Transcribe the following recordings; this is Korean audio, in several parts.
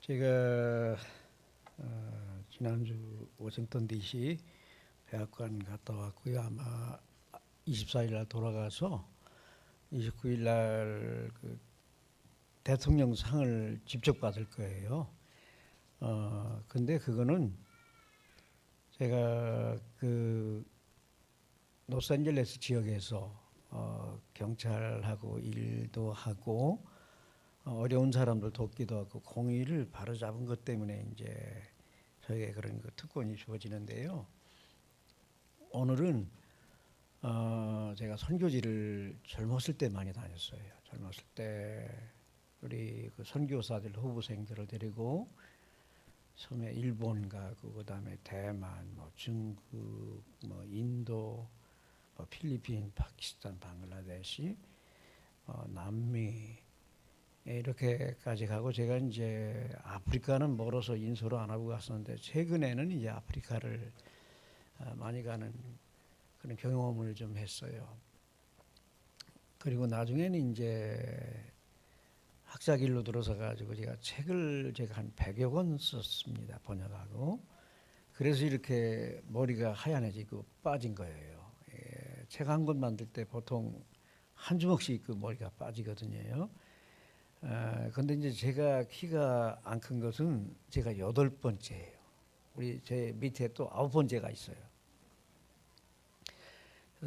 제가 지난주 워싱턴 DC 백악관 갔다 왔고요. 아마 24일 날 돌아가서 29일 날그 대통령 상을 직접 받을 거예요. 근데 그거는 제가 그 로스앤젤레스 지역에서 경찰하고 일도 하고 어려운 사람들 돕기도 하고 공의를 바로잡은 것 때문에 이제 저에게 그런 그 특권이 주어지는데요. 오늘은 제가 선교지를 젊었을 때 많이 다녔어요. 젊었을 때 우리 그 선교사들 후보생들을 데리고 처음에 일본 가고 그다음에 대만, 뭐 중국, 뭐 인도, 뭐 필리핀, 파키스탄, 방글라데시, 남미 이렇게까지 가고 제가 이제 아프리카는 멀어서 인솔을 안 하고 갔었는데 최근에는 이제 아프리카를 많이 가는 그런 경험을 좀 했어요. 그리고 나중에는 이제 학자길로 들어서 가지고 제가 책을 한 100여 권 썼습니다. 번역하고. 그래서 이렇게 머리가 하얀해지고 빠진 거예요. 책 한 권 만들 때 보통 한 주먹씩 그 머리가 빠지거든요. 근데 이제 제가 키가 안 큰 것은 제가 8번째예요. 우리 제 밑에 또 9번째가 있어요.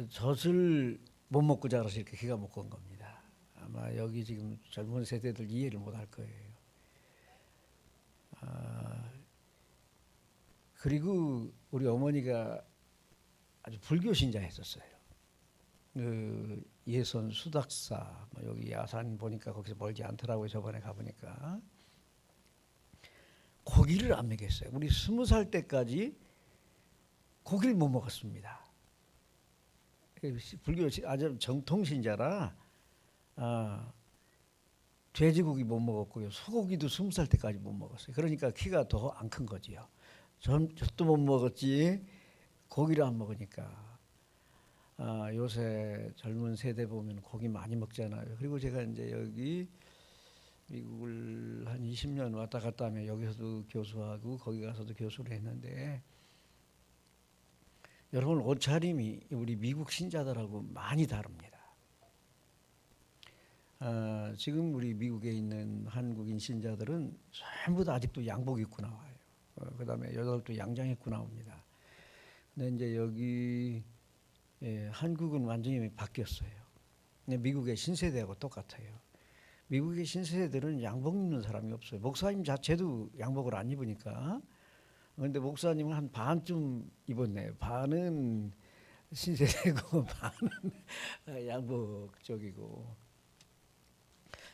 젖을 못 먹고 자라서 이렇게 키가 못 큰 겁니다. 아마 여기 지금 젊은 세대들 이해를 못 할 거예요. 그리고 우리 어머니가 아주 불교 신자였었어요. 그 예선 수닥사 뭐 여기 야산 보니까 거기서 멀지 않더라고요. 저번에 가보니까 고기를 안 먹였어요. 우리 20살 때까지 고기를 못 먹었습니다. 불교 아주 정통 신자라 돼지고기 못 먹었고요. 소고기도 20살 때까지 못 먹었어요. 그러니까 키가 더 안 큰 거지요. 젖도 못 먹었지 고기를 안 먹으니까. 요새 젊은 세대 보면 고기 많이 먹잖아요. 그리고 제가 이제 여기 미국을 한 20년 왔다 갔다 하면 여기서도 교수하고 거기 가서도 교수를 했는데 여러분 옷차림이 우리 미국 신자들하고 많이 다릅니다. 지금 우리 미국에 있는 한국인 신자들은 전부 다 아직도 양복 입고 나와요. 그다음에 여자들도 양장 입고 나옵니다. 근데 이제 여기 한국은 완전히 바뀌었어요. 근데 미국의 신세대하고 똑같아요. 미국의 신세대들은 양복 입는 사람이 없어요. 목사님 자체도 양복을 안 입으니까. 그런데 목사님은 한 반쯤 입었네요. 반은 신세대고 반은 양복 쪽이고.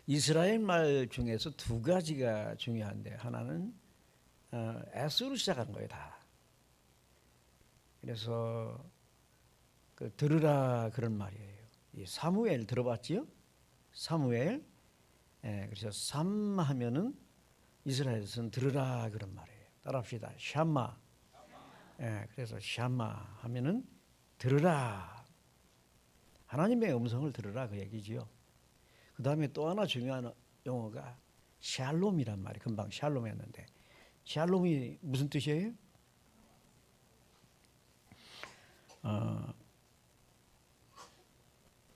이스라엘 말 중에서 두 가지가 중요한데 하나는 S로 시작한 거예요. 다. 그래서 그 들으라 그런 말이에요. 이 사무엘 들어봤지요? 사무엘. 그래서 삼 하면은 이스라엘에서는 들으라 그런 말이에요. 따라합시다. 샴마. 그래서 샴마 하면은 들으라. 하나님의 음성을 들으라 그 얘기지요. 그 다음에 또 하나 중요한 용어가 샬롬이란 말이 금방 샬롬 했는데 샬롬이 무슨 뜻이에요?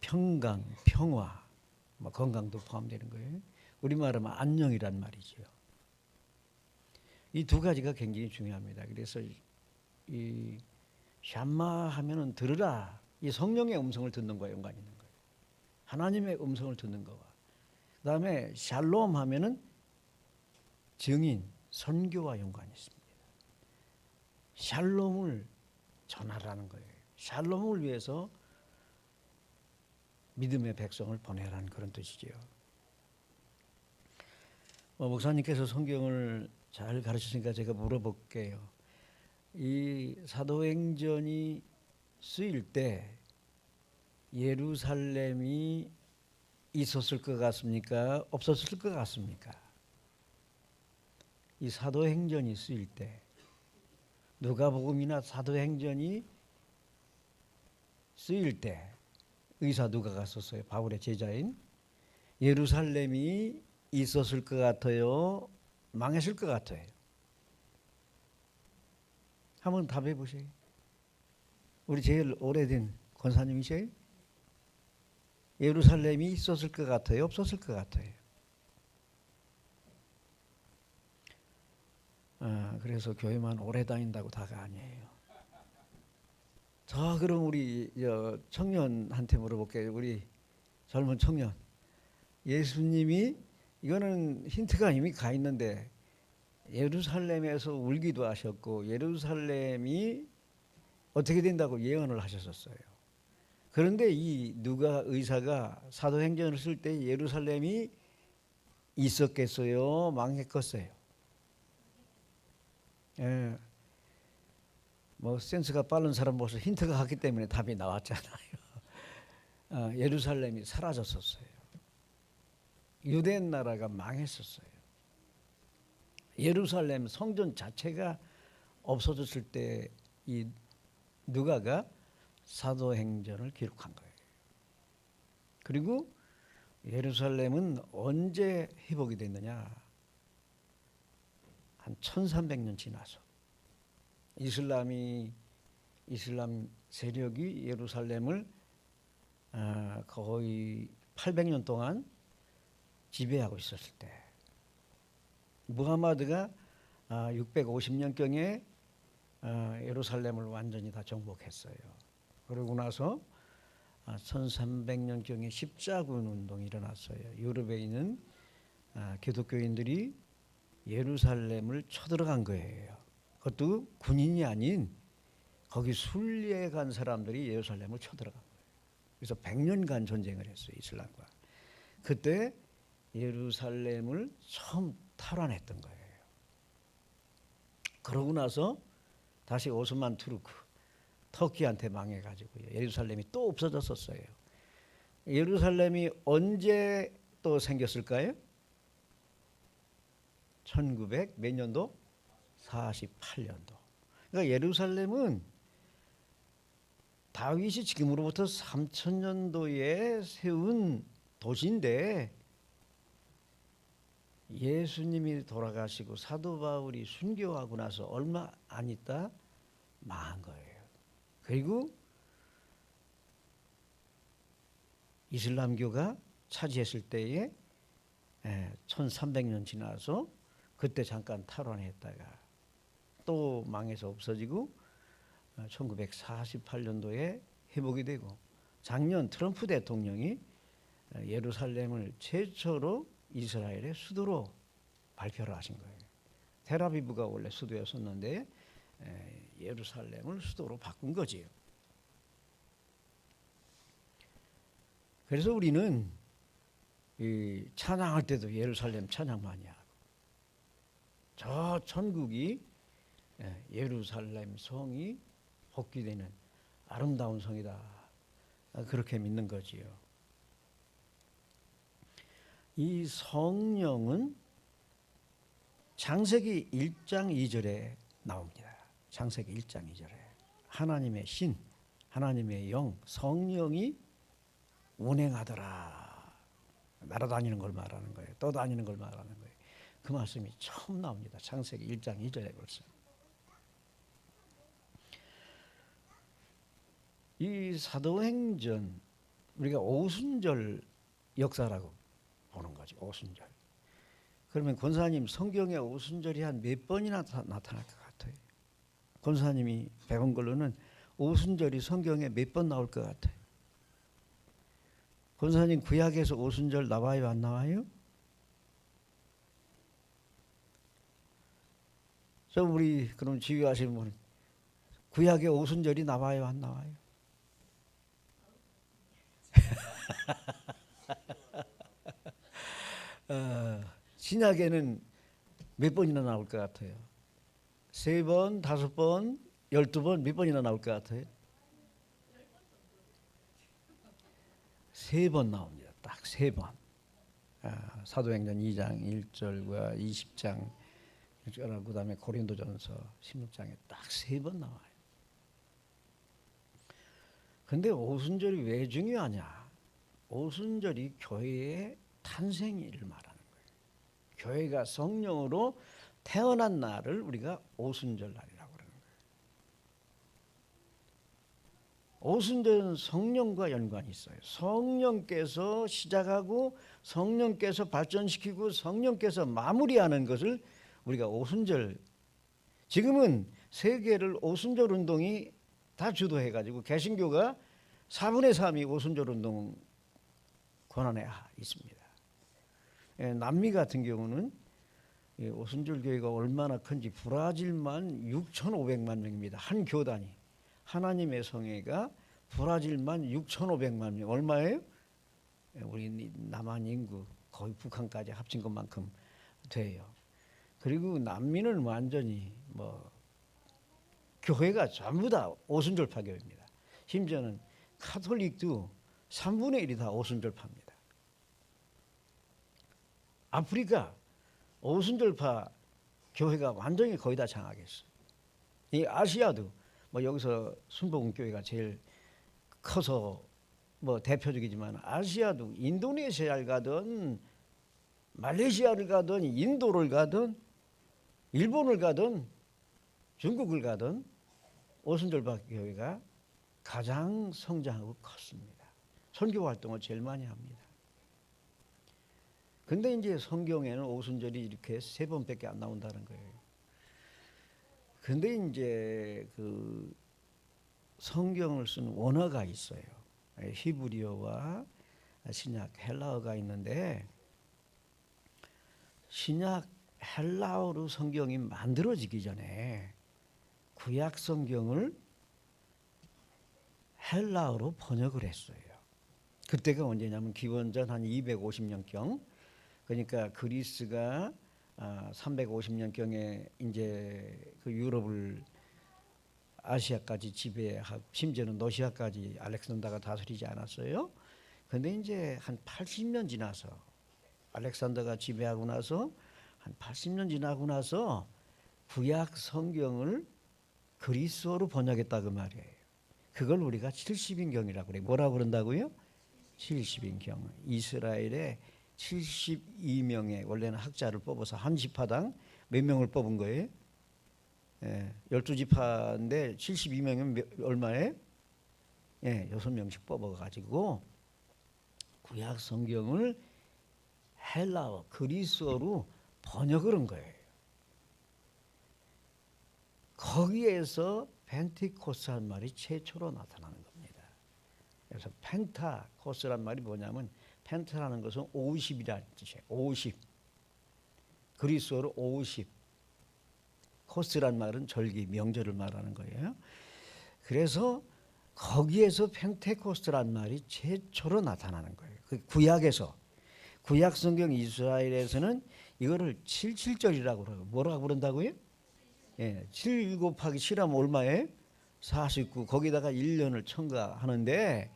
평강, 평화, 뭐 건강도 포함되는 거예요. 우리말로 하면 안녕이란 말이지요. 이 두 가지가 굉장히 중요합니다. 그래서 이 샴마 하면은 들으라. 이 성령의 음성을 듣는 거에 연관이 있는 거예요. 하나님의 음성을 듣는 거와. 그다음에 샬롬 하면은 증인, 선교와 연관이 있습니다. 샬롬을 전하라는 거예요. 샬롬을 위해서 믿음의 백성을 보내라는 그런 뜻이지요. 목사님께서 성경을 잘 가르치시니까 제가 물어볼게요. 이 사도행전이 쓰일 때 예루살렘이 있었을 것 같습니까? 없었을 것 같습니까? 이 사도행전이 쓰일 때 누가복음이나 사도행전이 쓰일 때 의사 누가가 썼어요. 바울의 제자인. 예루살렘이 있었을 것 같아요. 망했을 것 같아요. 한번 답해 보세요. 우리 제일 오래된 권사님이세요? 예루살렘이 있었을 것 같아요? 없었을 것 같아요? 그래서 교회만 오래 다닌다고 다가 아니에요. 자, 그럼 우리 청년한테 물어볼게요. 우리 젊은 청년. 예수님이, 이거는 힌트가 이미 가 있는데, 예루살렘에서 울기도 하셨고 예루살렘이 어떻게 된다고 예언을 하셨었어요. 그런데 이 누가 의사가 사도행전을 쓸 때 예루살렘이 있었겠어요? 망했겠어요? 예. 뭐 센스가 빠른 사람 벌써 힌트가 갔기 때문에 답이 나왔잖아요. 예루살렘이 사라졌었어요. 유대 나라가 망했었어요. 예루살렘 성전 자체가 없어졌을 때 이 누가가 사도행전을 기록한 거예요. 그리고 예루살렘은 언제 회복이 됐느냐? 한 1300년 지나서 이슬람 세력이 예루살렘을 거의 800년 동안 지배하고 있었을 때, 무하마드가 650년경에 예루살렘을 완전히 다 정복했어요. 그러고 나서 1300년경에 십자군 운동이 일어났어요. 유럽에 있는 기독교인들이 예루살렘을 쳐들어간 거예요. 그것도 군인이 아닌 거기 순례 간 사람들이 예루살렘을 쳐들어간 거예요. 그래서 100년간 전쟁을 했어요, 이슬람과. 그때 예루살렘을 처음 탈환했던 거예요. 그러고 나서 다시 오스만 투르크 터키한테 망해가지고 예루살렘이 또 없어졌었어요. 예루살렘이 언제 또 생겼을까요? 1900 몇 년도? 48년도. 그러니까 예루살렘은 다윗이 지금으로부터 3000년도에 세운 도시인데 예수님이 돌아가시고 사도 바울이 순교하고 나서 얼마 안 있다 망한 거예요. 그리고 이슬람교가 차지했을 때에 1300년 지나서 그때 잠깐 탈환했다가 또 망해서 없어지고 1948년도에 회복이 되고, 작년 트럼프 대통령이 예루살렘을 최초로 이스라엘의 수도로 발표를 하신 거예요. 텔아비브가 원래 수도였었는데 예루살렘을 수도로 바꾼 거지요. 그래서 우리는 이 찬양할 때도 예루살렘 찬양 많이 하고, 저 천국이 예루살렘 성이 복귀되는 아름다운 성이다, 그렇게 믿는 거지요. 이 성령은 창세기 1장 2절에 나옵니다. 창세기 1장 2절에 하나님의 신, 하나님의 영, 성령이 운행하더라, 날아다니는 걸 말하는 거예요. 떠다니는 걸 말하는 거예요. 그 말씀이 처음 나옵니다. 창세기 1장 2절에 벌써. 이 사도행전, 우리가 오순절 역사라고 보는 거죠. 오순절. 그러면 권사님, 성경에 오순절이 한 몇 번이나 나타날 것 같아요? 권사님이 배운 걸로는 오순절이 성경에 몇 번 나올 것 같아요? 권사님, 구약에서 오순절 나와요, 안 나와요? 저 우리 그럼 지휘하시는 분은 구약에 오순절이 나와요, 안 나와요? 신약에는 몇 번이나 나올 것 같아요? 3번, 5번, 12번, 몇 번이나 나올 것 같아요? 3번 나옵니다. 딱 3번. 사도행전 2장 1절과 20장 1절, 그 다음에 고린도전서 16장에 딱 3번 나와요. 근데 오순절이 왜 중요하냐? 오순절이 교회의 탄생일을 말하는 거예요. 교회가 성령으로 태어난 날을 우리가 오순절 날이라고 그러는 거예요. 오순절은 성령과 연관이 있어요. 성령께서 시작하고 성령께서 발전시키고 성령께서 마무리하는 것을 우리가 오순절, 지금은 세계를 오순절 운동이 다 주도해가지고 개신교가 4분의 3이 오순절 운동 권한에 있습니다. 남미 같은 경우는 오순절 교회가 얼마나 큰지 브라질만 6,500만 명입니다. 한 교단이. 하나님의 성회가 브라질만 6,500만 명. 얼마예요? 우리 남한 인구 거의 북한까지 합친 것만큼 돼요. 그리고 남미는 완전히 교회가 전부 다 오순절파 교회입니다. 심지어는 카톨릭도 3분의 1이 다 오순절파입니다. 아프리카 오순절파 교회가 완전히 거의 다 장악했어요. 이 아시아도 여기서 순복음교회가 제일 커서 대표적이지만 아시아도 인도네시아를 가든 말레이시아를 가든 인도를 가든 일본을 가든 중국을 가든 오순절파 교회가 가장 성장하고 컸습니다. 선교 활동을 제일 많이 합니다. 근데 이제 성경에는 오순절이 이렇게 3번밖에 안 나온다는 거예요. 근데 이제 그 성경을 쓴 원어가 있어요. 히브리어와 신약 헬라어가 있는데 신약 헬라어로 성경이 만들어지기 전에 구약 성경을 헬라어로 번역을 했어요. 그때가 언제냐면 기원전 한 250년경. 그러니까 그리스가 350년경에 이제 그 유럽을 아시아까지 지배하고 심지어는 러시아까지 알렉산더가 다스리지 않았어요. 근데 이제 한 80년 지나서 알렉산더가 지배하고 나서 한 80년 지나고 나서 구약 성경을 그리스어로 번역했다 그 말이에요. 그걸 우리가 70인경이라고 그래요. 뭐라고 그런다고요? 70인경. 이스라엘의 72명의 원래는 학자를 뽑아서 한 지파당 몇 명을 뽑은 거예요? 12지파인데 72명이면 얼마예요? 6명씩 뽑아가지고 구약 성경을 헬라어, 그리스어로 번역을 한 거예요. 거기에서 펜티코스란 말이 최초로 나타나는 겁니다. 그래서 펜타코스란 말이 뭐냐면 펜타라는 것은 50이라는 뜻이에요. 50. 그리스어로 50. 코스란 말은 절기, 명절을 말하는 거예요. 그래서 거기에서 펜테코스트란 말이 최초로 나타나는 거예요. 그 구약에서. 구약 성경 이스라엘에서는 이거를 77절이라고 그래요. 뭐라고 그런다고요? 7 곱하기 7하면 얼마예요? 49. 거기다가 1년을 첨가하는데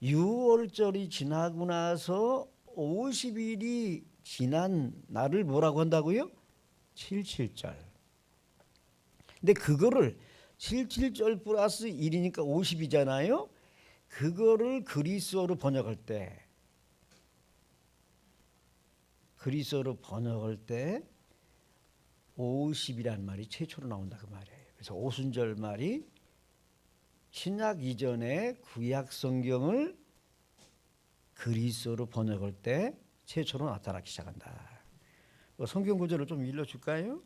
6월절이 지나고 나서 50일이 지난 날을 뭐라고 한다고요? 77절. 근데 그거를 77절 플러스 1이니까 50이잖아요. 그거를 그리스어로 번역할 때 50이라는 말이 최초로 나온다 그 말이에요. 그래서 오순절 말이 신약 이전에 구약 성경을 그리스어로 번역할 때 최초로 나타나기 시작한다. 성경 구절을 좀 읽어줄까요?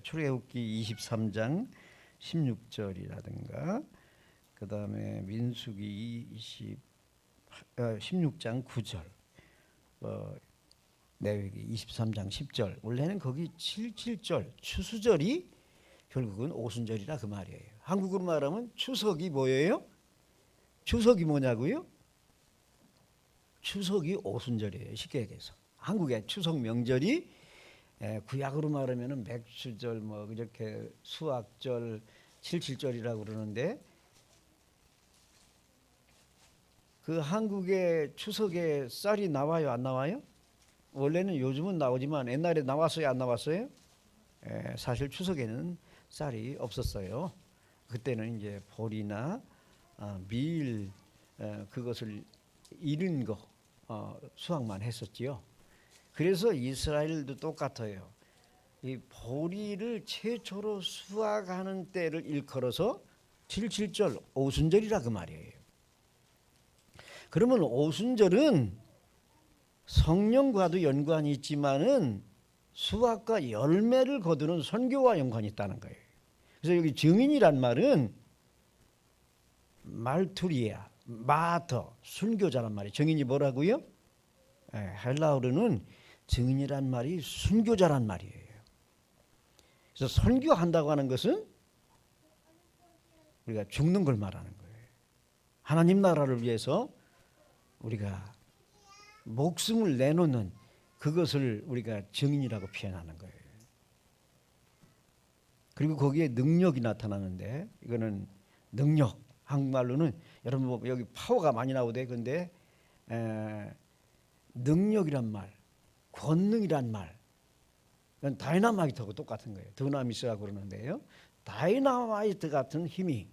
출애굽기 23장 16절이라든가 그 다음에 민수기 16장 9절 레위기 23장 10절. 원래는 거기 77절 추수절이 결국은 오순절이라 그 말이에요. 한국으로 말하면 추석이 뭐예요? 추석이 뭐냐고요? 추석이 오순절이에요. 쉽게 얘기해서 한국의 추석 명절이 구약으로 말하면 맥주절 이렇게 수학절 77절이라고 그러는데 그 한국의 추석에 쌀이 나와요 안 나와요? 원래는 요즘은 나오지만 옛날에 나왔어요 안 나왔어요? 사실 추석에는 쌀이 없었어요. 그때는 이제 보리나 밀 그것을 이른 거 수확만 했었지요. 그래서 이스라엘도 똑같아요. 이 보리를 최초로 수확하는 때를 일컬어서 77절 오순절이라 그 말이에요. 그러면 오순절은 성령과도 연관이 있지만은 수확과 열매를 거두는 선교와 연관이 있다는 거예요. 그래서 여기 증인이란 말은 말투리아, 마터, 순교자란 말이에요. 증인이 뭐라고요? 헬라어로는 증인이란 말이 순교자란 말이에요. 그래서 선교한다고 하는 것은 우리가 죽는 걸 말하는 거예요. 하나님 나라를 위해서 우리가 목숨을 내놓는 그것을 우리가 증인이라고 표현하는 거예요. 그리고 거기에 능력이 나타나는데 이거는 능력, 한국말로는 여러분 뭐 여기 파워가 많이 나오대. 근데 능력이란 말, 권능이란 말, 이건 다이나마이트하고 똑같은 거예요. 드나미스라고 그러는데요. 다이나마이트 같은 힘이,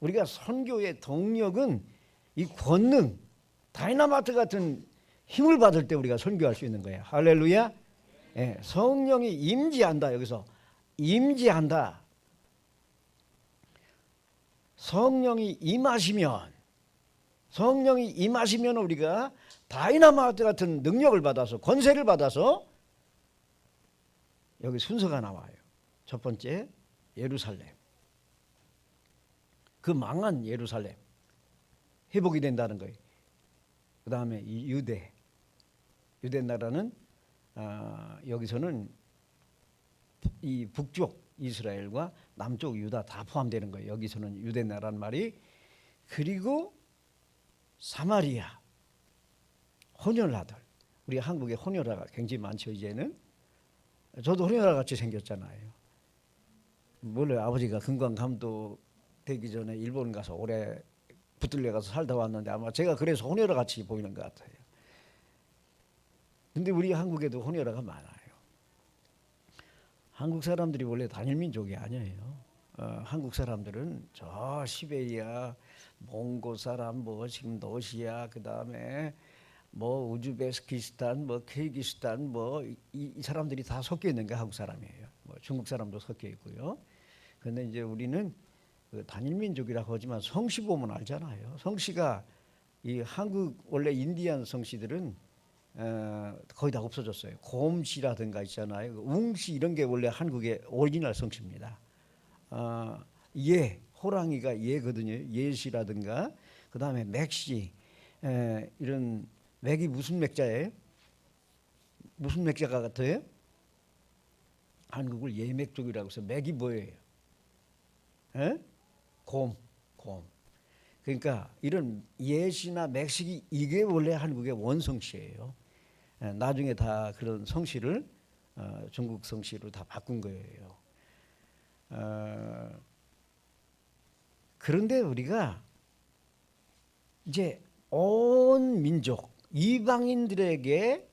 우리가 선교의 동력은 이 권능, 다이나마이트 같은 힘을 받을 때 우리가 선교할 수 있는 거예요. 할렐루야. 성령이 임재한다. 여기서 임재한다. 성령이 임하시면 우리가 다이나마이트 같은 능력을 받아서, 권세를 받아서, 여기 순서가 나와요. 첫 번째 예루살렘, 그 망한 예루살렘 회복이 된다는 거예요. 그 다음에 이 유대 나라는 여기서는 이 북쪽 이스라엘과 남쪽 유다 다 포함되는 거예요. 여기서는 유대 나라는 말이. 그리고 사마리아, 혼혈아들. 우리 한국에 혼혈아가 굉장히 많죠. 이제는 저도 혼혈아 같이 생겼잖아요. 원래 아버지가 금관감독 되기 전에 일본 가서 오래 붙들려 가서 살다 왔는데 아마 제가 그래서 혼혈아 같이 보이는 것 같아요. 근데 우리 한국에도 혼혈아가 많아요. 한국 사람들이 원래 단일 민족이 아니에요. 한국 사람들은 저 시베리아, 몽고 사람, 뭐 지금 러시아, 그 다음에 뭐 우즈베키스탄, 뭐 키르기스탄, 뭐 이 사람들이 다 섞여 있는 게 한국 사람이에요. 뭐 중국 사람도 섞여 있고요. 그런데 이제 우리는 그 단일 민족이라고 하지만 성씨 보면 알잖아요. 성씨가 이 한국 원래 인디안 성씨들은 거의 다 없어졌어요. 곰씨라든가 있잖아요. 웅씨 이런 게 원래 한국의 오리지널 성씨입니다. 예, 호랑이가 예거든요. 예씨라든가 그 다음에 맥씨, 이런 맥이 무슨 맥자예요? 무슨 맥자가 같아요? 한국을 예맥족이라고 해서 맥이 뭐예요? 곰. 그러니까 이런 예시나 맥식이 이게 원래 한국의 원성씨예요. 나중에 다 그런 성씨를 중국 성씨로 다 바꾼 거예요. 그런데 우리가 이제 온 민족 이방인들에게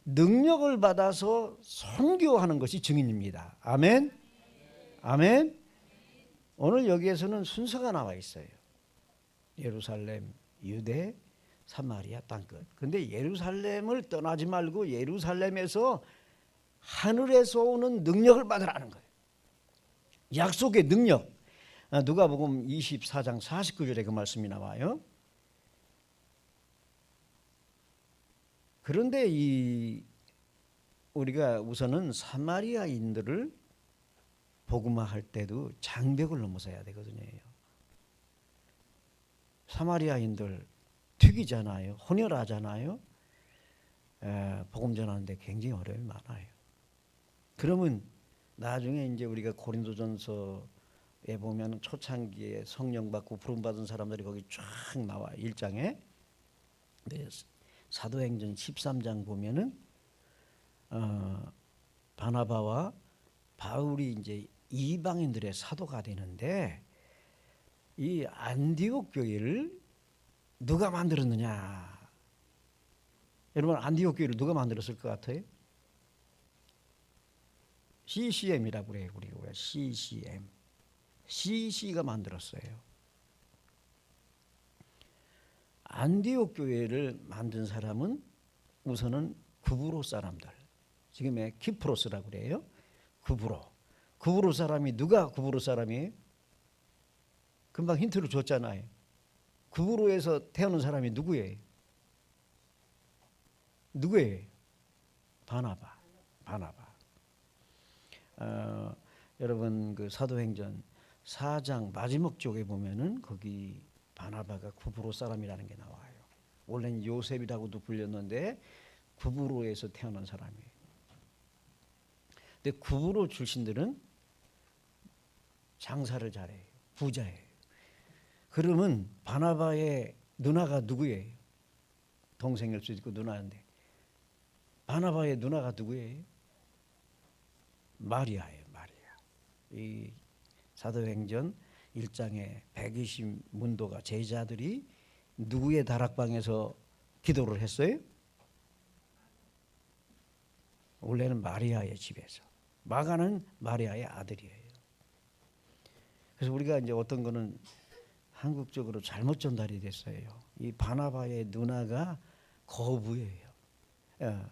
능력을 받아서 선교하는 것이 증인입니다. 아멘. 아멘. 오늘 여기에서는 순서가 나와 있어요. 예루살렘, 유대, 사마리아 땅끝. 근데 예루살렘을 떠나지 말고 예루살렘에서 하늘에서 오는 능력을 받으라는 거예요. 약속의 능력. 누가복음 24장 49절에 그 말씀이 나와요. 그런데 우리가 우선은 사마리아인들을 복음화할 때도 장벽을 넘어서야 되거든요. 사마리아인들 튀기잖아요. 혼혈하잖아요. 복음 전하는데 굉장히 어려움이 많아요. 그러면 나중에 이제 우리가 고린도전서에 보면 초창기에 성령 받고 부름 받은 사람들이 거기 쫙 나와 1장에. 네, 사도행전 13장 보면은 바나바와 바울이 이제 이방인들의 사도가 되는데 이 안디옥 교회를 누가 만들었느냐? 여러분 안디옥 교회를 누가 만들었을 것 같아요? CCM이라고 그래요. 우리가 CCM. CC가 만들었어요. 안디옥 교회를 만든 사람은 우선은 구브로 사람들, 지금의 키프로스라고 그래요. 구브로 사람이 누가 구브로 사람이에요? 금방 힌트를 줬잖아요. 구브로에서 태어난 사람이 누구예요? 바나바. 여러분 그 사도행전 4장 마지막 쪽에 보면은 거기 바나바가 구브로 사람이라는 게 나와요. 원래는 요셉이라고도 불렸는데 구브로에서 태어난 사람이에요. 근데 구브로 출신들은 장사를 잘해요. 부자예요. 그러면 바나바의 누나가 누구예요? 동생일 수도 있고 누나인데 바나바의 누나가 누구예요? 마리아예요. 이 사도행전 1장에 120 문도가 제자들이 누구의 다락방에서 기도를 했어요? 원래는 마리아의 집에서. 마가는 마리아의 아들이에요. 그래서 우리가 이제 어떤 거는 한국적으로 잘못 전달이 됐어요. 이 바나바의 누나가 거부예요.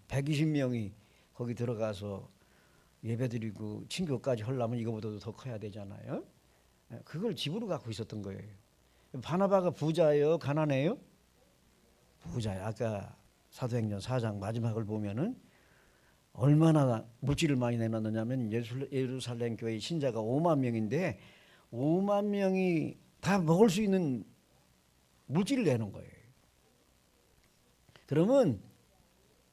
120명이 거기 들어가서 예배드리고 친교까지 하려면 이거보다도 더 커야 되잖아요. 그걸 집으로 갖고 있었던 거예요. 바나바가 부자예요? 가난해요? 부자예요. 아까 사도행전 4장 마지막을 보면은 얼마나 물질을 많이 내놨느냐면 예루살렘 교회 신자가 5만 명인데 5만 명이 다 먹을 수 있는 물질을 내는 거예요. 그러면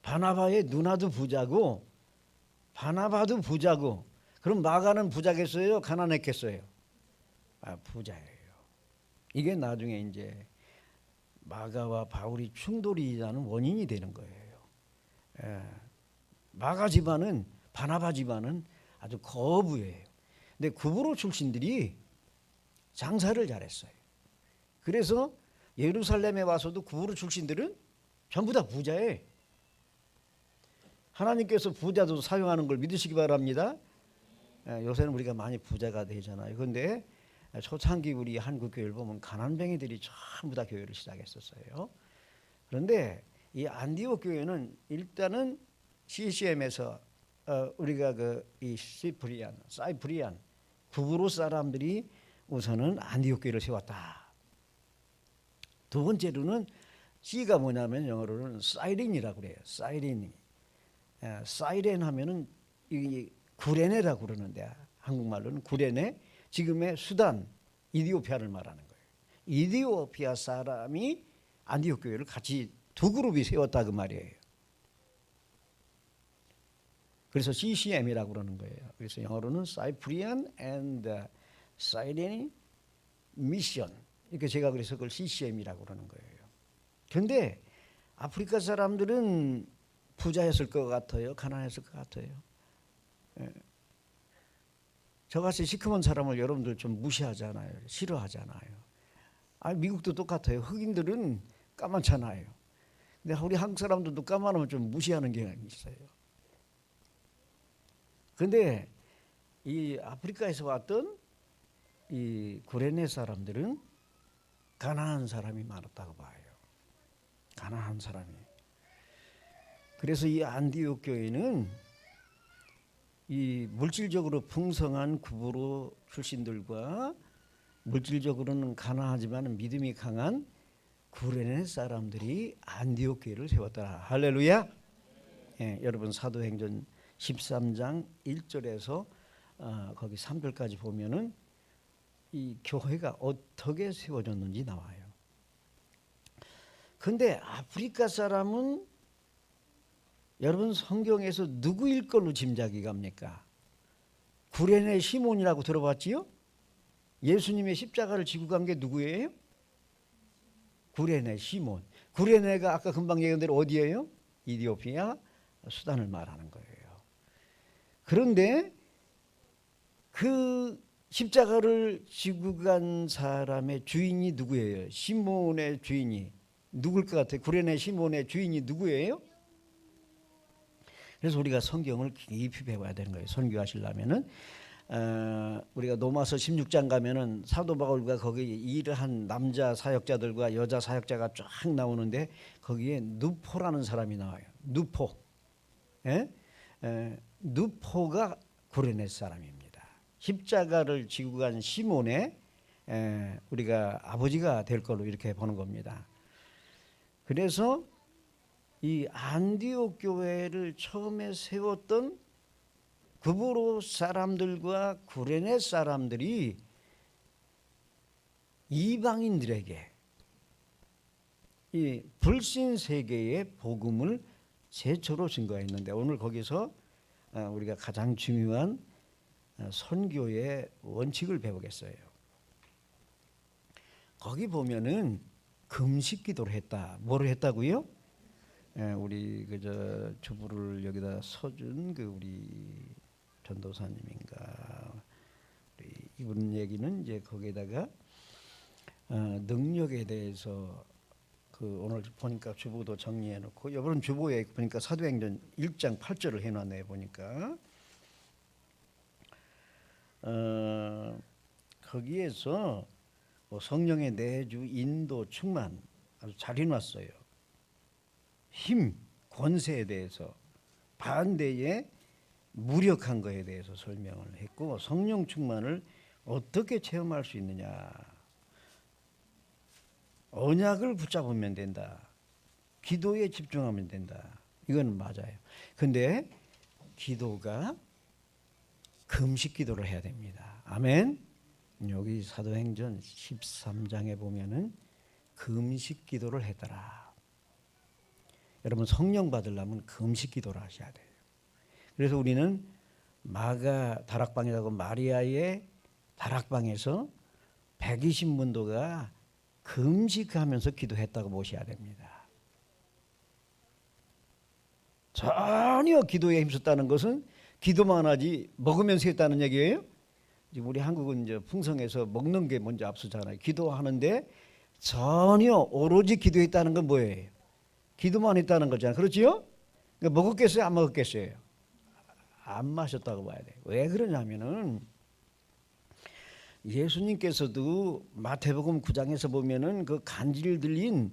바나바의 누나도 부자고 바나바도 부자고 그럼 마가는 부자겠어요? 가난했겠어요? 부자예요. 이게 나중에 이제 마가와 바울이 충돌이 나는 원인이 되는 거예요. 마가 집안은 바나바 집안은 아주 거부예요. 근데 구브로 출신들이 장사를 잘했어요. 그래서 예루살렘에 와서도 구브로 출신들은 전부 다 부자예요. 하나님께서 부자도 사용하는 걸 믿으시기 바랍니다. 요새는 우리가 많이 부자가 되잖아요. 그런데 초창기 우리 한국 교회를 보면 가난뱅이들이 전부 다 교회를 시작했었어요. 그런데 이 안디옥 교회는 일단은 CCM에서 우리가 이 사이프리안 구브로 사람들이 우선은 안디옥 교회를 세웠다. 두 번째로는 C가 뭐냐면 영어로는 사이렌이라고 그래요. 사이렌 하면은 이 구레네라고 그러는데 한국말로는 구레네, 지금의 수단 이디오피아를 말하는 거예요. 이디오피아 사람이 안디옥 교회를 같이 두 그룹이 세웠다 그 말이에요. 그래서 CCM이라고 그러는 거예요. 그래서 영어로는 Cyprian and Cyrene Mission, 이렇게 제가 그래서 그걸 CCM이라고 그러는 거예요. 그런데 아프리카 사람들은 부자였을 것 같아요? 가난했을 것 같아요? 저같이 시커먼 사람을 여러분들 좀 무시하잖아요. 싫어하잖아요. 미국도 똑같아요. 흑인들은 까맣잖아요. 근데 우리 한국 사람들도 까만하면 좀 무시하는 경향이 있어요. 그런데 이 아프리카에서 왔던 이 구레네 사람들은 가난한 사람이 많았다고 봐요. 가난한 사람이. 그래서 이 안디옥 교회는 이 물질적으로 풍성한 구브로 출신들과 물질적으로는 가난하지만 믿음이 강한 구레네 사람들이 안디옥 교회를 세웠더라. 할렐루야. 여러분 사도행전 13장 1절에서 거기 3절까지 보면은 이 교회가 어떻게 세워졌는지 나와요. 근데 아프리카 사람은 여러분 성경에서 누구일 걸로 짐작이 갑니까? 구레네 시몬이라고 들어봤지요? 예수님의 십자가를 지고 간 게 누구예요? 구레네 시몬. 구레네가 아까 금방 얘기한 대로 어디예요? 이디오피아 수단을 말하는 거예요. 그런데 그 십자가를 지고 간 사람의 주인이 누구예요? 시몬의 주인이 누굴 것 같아요? 구레네 시몬의 주인이 누구예요? 그래서 우리가 성경을 깊이 배워야 되는 거예요. 선교하시려면은 우리가 로마서 16장 가면은 사도 바울과 거기 일을 한 남자 사역자들과 여자 사역자가 쫙 나오는데 거기에 누포라는 사람이 나와요. 누포. 예? 누포가 구레네 사람입니다. 십자가를 지고 간 시몬의 우리가 아버지가 될 걸로 이렇게 보는 겁니다. 그래서 이 안디옥 교회를 처음에 세웠던 구브로 사람들과 구레네 사람들이 이방인들에게 이 불신 세계의 복음을 최초로 증거했는데, 오늘 거기서 우리가 가장 중요한 선교의 원칙을 배우겠어요. 거기 보면은 금식 기도를 했다. 뭐를 했다고요? 우리 그저 주부를 여기다 서준 그 우리 전도사님인가, 이분 얘기는 이제 거기에다가 능력에 대해서 그 오늘 보니까 주보도 정리해 놓고, 이번 주보에 보니까 사도행전 1장 8절을 해놨네요. 보니까 거기에서 뭐 성령의 내주, 인도, 충만 아주 잘 해놨어요. 힘, 권세에 대해서, 반대에 무력한 것에 대해서 설명을 했고, 성령 충만을 어떻게 체험할 수 있느냐. 언약을 붙잡으면 된다. 기도에 집중하면 된다. 이건 맞아요. 근데 기도가 금식 기도를 해야 됩니다. 아멘. 여기 사도행전 13장에 보면은 금식 기도를 했더라. 여러분, 성령 받으려면 금식 기도를 하셔야 돼요. 그래서 우리는 마가 다락방이라고 마리아의 다락방에서 120문도가 금식하면서 기도했다고 보셔야 됩니다. 전혀 기도에 힘썼다는 것은 기도만 하지 먹으면서 했다는 얘기예요. 지금 우리 한국은 이제 풍성해서 먹는 게 먼저 앞서잖아요. 기도하는데 전혀 오로지 기도했다는 건 뭐예요? 기도만 했다는 거잖아요. 그렇지요? 그러니까 먹었겠어요? 안 먹었겠어요? 안 마셨다고 봐야 돼요. 왜 그러냐면은 예수님께서도 마태복음 9장에서 보면은 그 간질 들린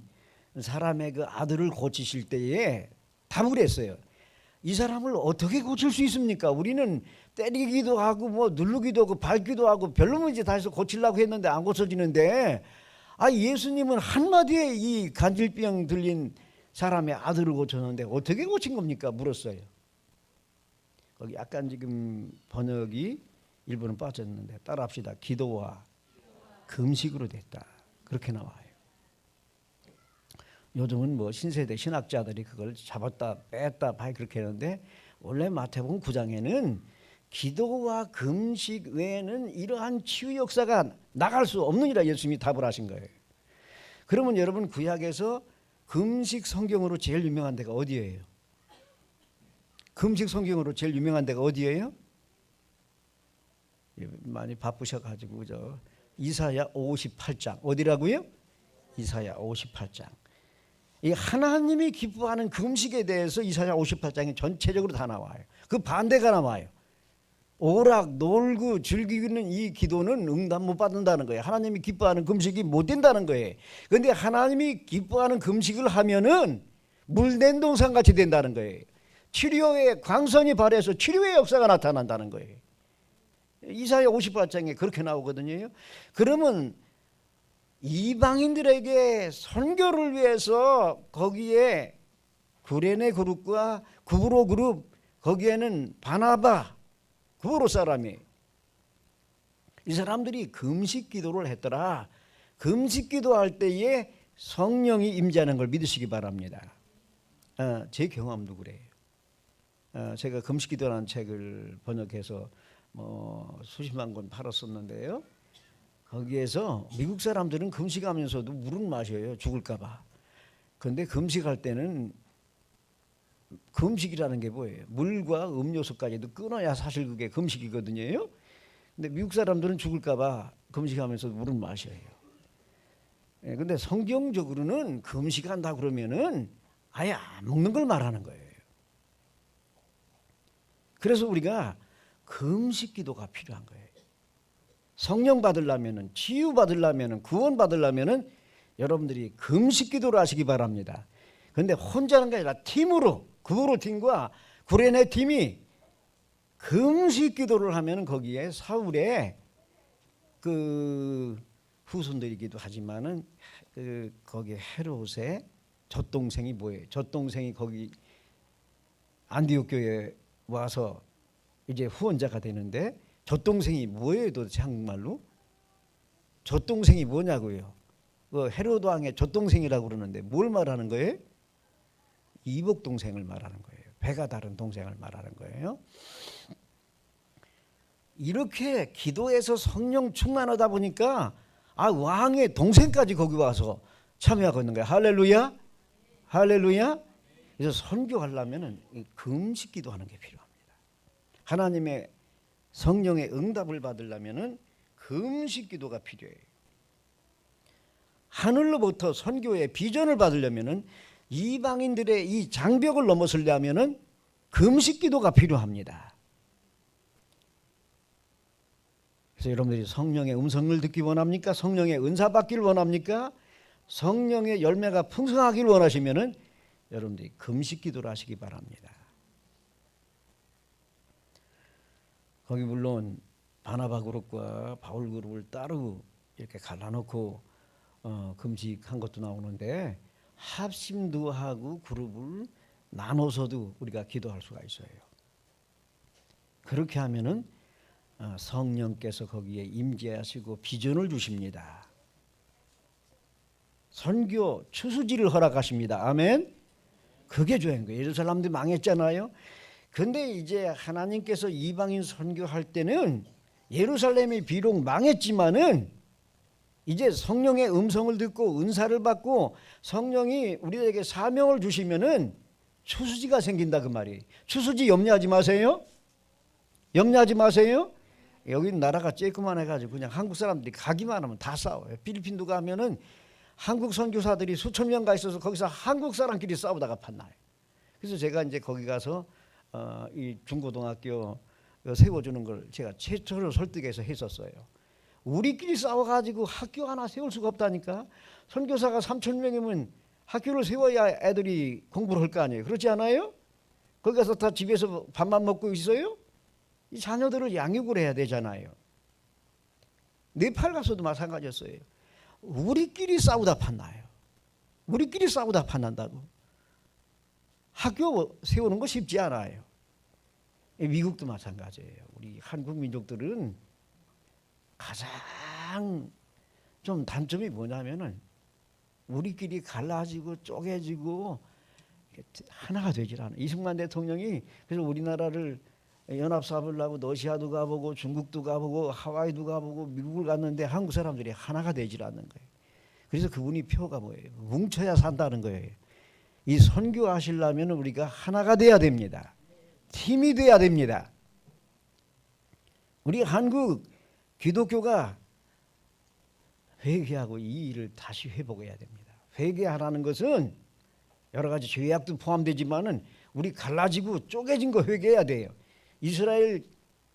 사람의 그 아들을 고치실 때에 답을 했어요. 이 사람을 어떻게 고칠 수 있습니까? 우리는 때리기도 하고 뭐 누르기도 하고 밟기도 하고 별로 이제 다 해서 고치려고 했는데 안 고쳐지는데, 예수님은 한마디에 이 간질병 들린 사람의 아들을 고쳤는데 어떻게 고친 겁니까? 물었어요. 거기 약간 지금 번역이 일부는 빠졌는데 따라합시다. 기도와 금식으로 됐다. 그렇게 나와요. 요즘은 뭐 신세대 신학자들이 그걸 잡았다 뺐다 봐 그렇게 하는데, 원래 마태복음 9장에는 기도와 금식 외에는 이러한 치유 역사가 나갈 수 없느니라 예수님이 답을 하신 거예요. 그러면 여러분, 구약에서 금식 성경으로 제일 유명한 데가 어디예요? 금식 성경으로 제일 유명한 데가 어디예요? 많이 바쁘셔가지고 이사야 58장 어디라고요? 이사야 58장. 이 하나님이 기뻐하는 금식에 대해서 이사야 58장이 전체적으로 다 나와요. 그 반대가 나와요. 오락 놀고 즐기는 이 기도는 응답 못 받는다는 거예요. 하나님이 기뻐하는 금식이 못 된다는 거예요. 그런데 하나님이 기뻐하는 금식을 하면은 물된 동산 같이 된다는 거예요. 치료의 광선이 발해서 치료의 역사가 나타난다는 거예요. 이사야 58장에 그렇게 나오거든요. 그러면 이방인들에게 선교를 위해서 거기에 구레네 그룹과 구브로 그룹, 거기에는 바나바 구브로 사람이, 이 사람들이 금식 기도를 했더라. 금식 기도할 때에 성령이 임재하는 걸 믿으시기 바랍니다. 제 경험도 그래요. 제가 금식 기도라는 책을 번역해서 뭐 수십만 권 팔았었는데요. 거기에서 미국 사람들은 금식하면서도 물은 마셔요. 죽을까 봐. 그런데 금식할 때는, 금식이라는 게 뭐예요? 물과 음료수까지도 끊어야 사실 그게 금식이거든요. 근데 미국 사람들은 죽을까 봐 금식하면서 물은 마셔요. 근데 성경적으로는 금식한다 그러면은 아예 안 먹는 걸 말하는 거예요. 그래서 우리가 금식 기도가 필요한 거예요. 성령 받으려면은, 치유 받으려면은, 구원 받으려면은 여러분들이 금식 기도를 하시기 바랍니다. 그런데 혼자 하는 게 아니라 팀으로 구브로 팀과 구레네 팀이 금식 기도를 하면 거기에 사울의 그 후손들이기도 하지만은 거기 헤롯의 젖동생이 뭐예요? 젖동생이 거기 안디옥 교회에 와서 이제 후원자가 되는데 젖동생이 뭐예요? 도대체 한국말로? 젖동생이 뭐냐고요? 그 헤롯 왕의 젖동생이라고 그러는데 뭘 말하는 거예요? 이복 동생을 말하는 거예요. 배가 다른 동생을 말하는 거예요. 이렇게 기도해서 성령 충만하다 보니까 왕의 동생까지 거기 와서 참여하고 있는 거예요. 할렐루야, 할렐루야. 그래서 선교하려면은 금식 기도하는 게 필요합니다. 하나님의 성령의 응답을 받으려면은 금식 기도가 필요해요. 하늘로부터 선교의 비전을 받으려면은 이방인들의 이 장벽을 넘어서려면은 금식 기도가 필요합니다. 그래서 여러분들이 성령의 음성을 듣기 원합니까? 성령의 은사 받기를 원합니까? 성령의 열매가 풍성하기를 원하시면은 여러분들이 금식 기도를 하시기 바랍니다. 거기 물론 바나바 그룹과 바울 그룹을 따로 이렇게 갈라놓고 금식한 것도 나오는데 합심도 하고 그룹을 나눠서도 우리가 기도할 수가 있어요. 그렇게 하면은 성령께서 거기에 임재하시고 비전을 주십니다. 선교 추수지를 허락하십니다. 아멘. 그게 좋은 거예요. 예루살렘도 망했잖아요. 근데 이제 하나님께서 이방인 선교할 때는 예루살렘이 비록 망했지만은 이제 성령의 음성을 듣고 은사를 받고 성령이 우리에게 사명을 주시면은 추수지가 생긴다 그 말이에요. 추수지 염려하지 마세요. 염려하지 마세요. 여기는 나라가 쬐끄만 해가지고 그냥 한국 사람들이 가기만 하면 다 싸워요. 필리핀도 가면은 한국 선교사들이 수천 명 가 있어서 거기서 한국 사람끼리 싸우다가 판나요. 그래서 제가 이제 거기 가서 이 중고등학교 세워주는 걸 제가 최초로 설득해서 했었어요. 우리끼리 싸워가지고 학교 하나 세울 수가 없다니까. 선교사가 3천 명이면 학교를 세워야 애들이 공부를 할 거 아니에요. 그렇지 않아요? 거기 가서 다 집에서 밥만 먹고 있어요? 이 자녀들을 양육을 해야 되잖아요. 네팔 가서도 마찬가지였어요. 우리끼리 싸우다 판나요. 우리끼리 싸우다 판난다고. 학교 세우는 거 쉽지 않아요. 미국도 마찬가지예요. 우리 한국 민족들은 가장 좀 단점이 뭐냐면은 우리끼리 갈라지고 쪼개지고 하나가 되질 않아요. 이승만 대통령이 그래서 우리나라를 연합사업을 러시아도 가보고 중국도 가보고 하와이도 가보고 미국을 갔는데 한국 사람들이 하나가 되질 않는 거예요. 그래서 그분이 표가 뭐예요? 뭉쳐야 산다는 거예요. 이 선교하시려면 우리가 하나가 돼야 됩니다. 팀이 돼야 됩니다. 우리 한국 기독교가 회개하고 이 일을 다시 회복해야 됩니다. 회개하라는 것은 여러 가지 죄악도 포함되지만은 우리 갈라지고 쪼개진 거 회개해야 돼요. 이스라엘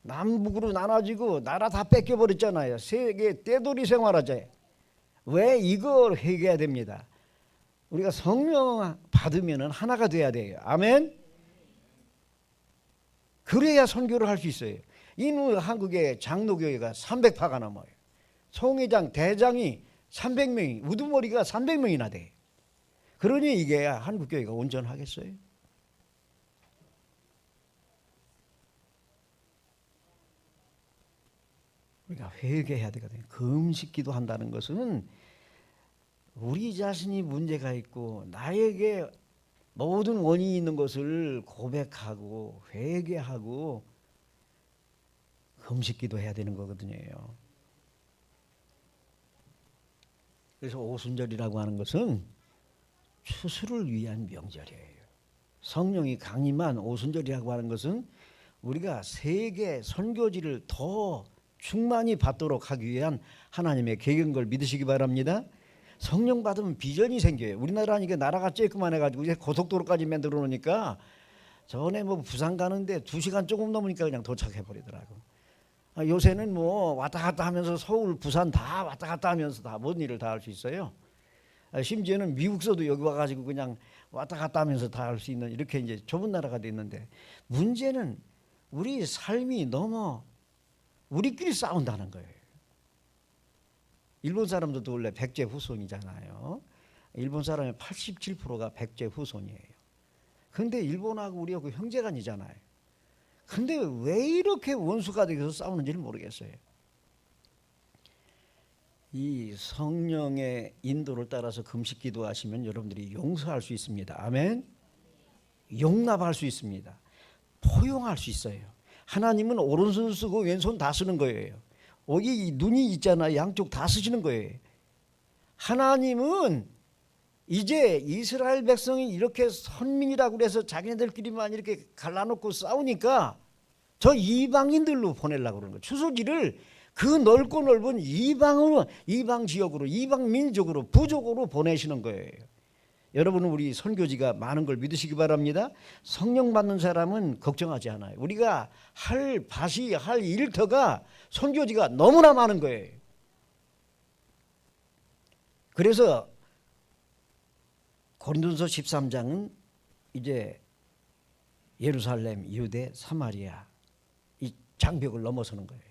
남북으로 나눠지고 나라 다 뺏겨버렸잖아요. 세계 떼돌이 생활하자. 왜 이걸 회개해야 됩니다. 우리가 성령 받으면 하나가 돼야 돼요. 아멘. 그래야 선교를 할 수 있어요. 이는 한국의 장로교회가 300파가 넘어요. 총회장, 대장이 300명이, 우두머리가 300명이나 돼. 그러니 이게 한국교회가 온전하겠어요? 우리가 회개해야 되거든요. 금식기도 한다는 것은 우리 자신이 문제가 있고 나에게 모든 원인이 있는 것을 고백하고 회개하고 금식기도 해야 되는 거거든요. 그래서 오순절이라고 하는 것은 추수를 위한 명절이에요. 성령이 강림한 오순절이라고 하는 것은 우리가 세계 선교지를 더 충만히 받도록 하기 위한 하나님의 계획인 걸 믿으시기 바랍니다. 성령 받으면 비전이 생겨요. 우리나라는 이게 나라가 쬐끄만 해가지고 이제 고속도로까지 만들어 놓으니까 전에 뭐 부산 가는데 2시간 조금 넘으니까 그냥 도착해 버리더라고. 요새는 뭐 왔다 갔다 하면서 서울, 부산 다 왔다 갔다 하면서 다 모든 일을 다 할 수 있어요. 심지어는 미국서도 여기 와가지고 그냥 왔다 갔다 하면서 다 할 수 있는 이렇게 이제 좁은 나라가 됐는데, 문제는 우리 삶이 너무 우리끼리 싸운다는 거예요. 일본 사람들도 원래 백제 후손이잖아요. 일본 사람의 87%가 백제 후손이에요. 근데 일본하고 우리하고 형제간이잖아요. 근데 왜 이렇게 원수가 되어서 싸우는지를 모르겠어요. 이 성령의 인도를 따라서 금식 기도하시면 여러분들이 용서할 수 있습니다. 아멘. 용납할 수 있습니다. 포용할 수 있어요. 하나님은 오른손 쓰고 왼손 다 쓰는 거예요. 여기 눈이 있잖아요. 양쪽 다 쓰시는 거예요. 하나님은 이제 이스라엘 백성이 이렇게 선민이라고 그래서 자기네들끼리만 이렇게 갈라놓고 싸우니까 저 이방인들로 보내려고 그러는 거예요. 추수지를 그 넓고 넓은 이방으로, 이방 지역으로, 이방 민족으로, 부족으로 보내시는 거예요. 여러분은 우리 선교지가 많은 걸 믿으시기 바랍니다. 성령 받는 사람은 걱정하지 않아요. 우리가 할 밭이, 할 일터가, 선교지가 너무나 많은 거예요. 그래서 고린도서 13장은 이제 예루살렘, 유대, 사마리아 이 장벽을 넘어서는 거예요.